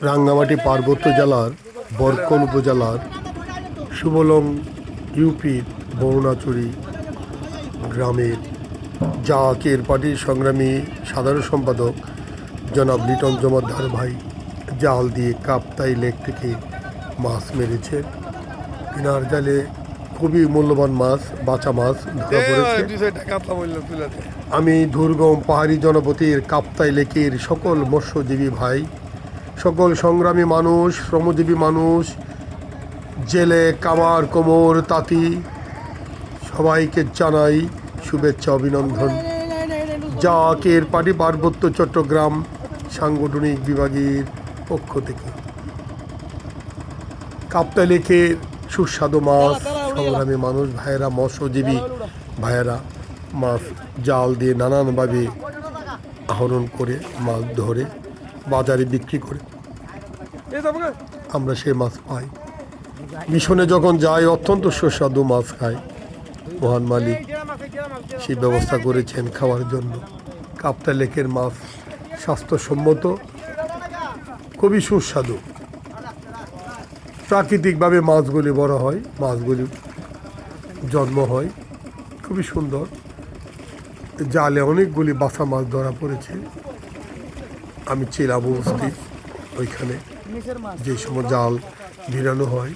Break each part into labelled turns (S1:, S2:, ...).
S1: রাঙ্গামাটি পার্বত্য জেলার বরকল উপজেলার সুবলং ইউপির বরুণাচুরি গ্রামের জাকের পার্টির সংগ্রামী সাধারণ সম্পাদক জনাব লিটন জমাদ্দার ভাই জাল দিয়ে কাপ্তাই লেক থেকে মাছ মেরেছেন। কিনার জালে খুবই মূল্যবান মাছ, বাঁচা মাছ ধরা পড়েছে। আমি দুর্গম পাহাড়ি জনপথের কাপ্তাই লেকের সকল মৎস্যজীবী ভাই, সকল সংগ্রামী মানুষ, শ্রমজীবী মানুষ, জেলে, কামার, কোমর, তাঁতি সবাইকে জানাই শুভেচ্ছা, অভিনন্দন। জাকের পার্টি পার্বত্য চট্টগ্রাম সাংগঠনিক বিভাগের পক্ষ থেকে কাপ্তাই লেকের সুস্বাদু মাছ সংগ্রামী মানুষ ভাইয়েরা, মৎস্যজীবী ভাইয়েরা মাছ জাল দিয়ে নানানভাবে আহরণ করে মাছ ধরে বাজারে বিক্রি করে আমরা সে মাছ পাই। মিশনে যখন যাই অত্যন্ত সুস্বাদু মাছ খাই। মহান মালিক সেই ব্যবস্থা করেছেন খাওয়ার জন্য। কাপ্তাই লেকের মাছ স্বাস্থ্যসম্মত, খুবই সুস্বাদু। প্রাকৃতিকভাবে মাছগুলি বড় হয়, মাছগুলি জন্ম হয়, খুবই সুন্দর। জালে অনেকগুলি বাসা মাছ ধরা পড়েছে। আমি ছিলাম উপস্থিত ওইখানে, যে সময় জাল ভিড়ানো হয়।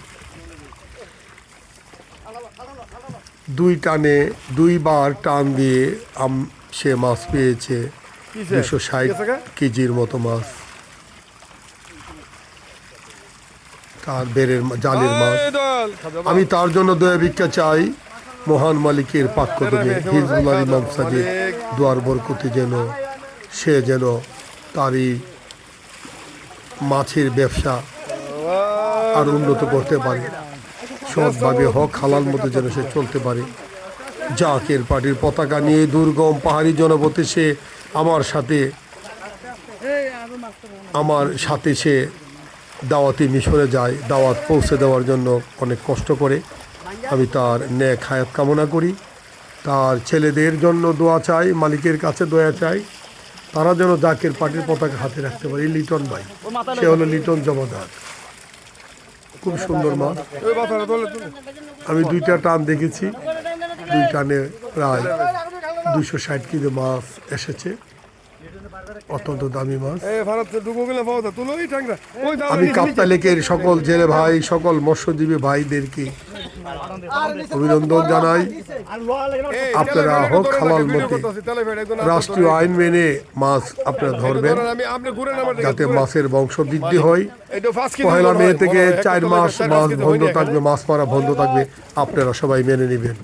S1: দুইবার টান দিয়ে সে মাছ পেয়েছে 260 কেজির মতো মাছ। তার জালের মাছ। আমি তার জন্য দয়া ভিক্ষা চাই মহান মালিকের পাক্যদমে হিজবুল্লাহ ইমাম সাহেবের দোয়ার বরকতে সে যেন তারই মাছের ব্যবসা আর উন্নত করতে পারে, সৎভাবে হক হালাল মতো যেন সে চলতে পারে। জাকের পার্টির পতাকা নিয়ে দুর্গম পাহাড়ি জনপথে সে আমার সাথে সে দাওয়াতি মিশনে যায়, দাওয়াত পৌঁছে দেওয়ার জন্য অনেক কষ্ট করে। আমি তার নেক হায়াত কামনা করি। তার ছেলেদের জন্য দোয়া চাই, মালিকের কাছে দোয়া চাই, তারা যেন জাকের পার্টির পতাকা হাতে রাখতে পারে। লিটন ভাই, সে হলো লিটন জমাদার। খুব সুন্দর মাছ। আমি 2টা টান দেখেছি, 2 টানে প্রায় 260 কেজি মাছ এসেছে। অত্যন্ত দামি মাছ। আমি কাপ্তাই লেকের সকল জেলে ভাই, সকল মৎস্যজীবী ভাইদেরকে অভিনন্দন জানাই। আপনারা হক হালাল মতে রাষ্ট্রীয় আইন মেনে মাছ আপনারা ধরবেন, যাতে মাছের বংশ বৃদ্ধি হয়। 1 মে থেকে 4 মাস মাছ বন্ধ থাকবে, মাছ মারা বন্ধ থাকবে। আপনারা সবাই মেনে নেবেন।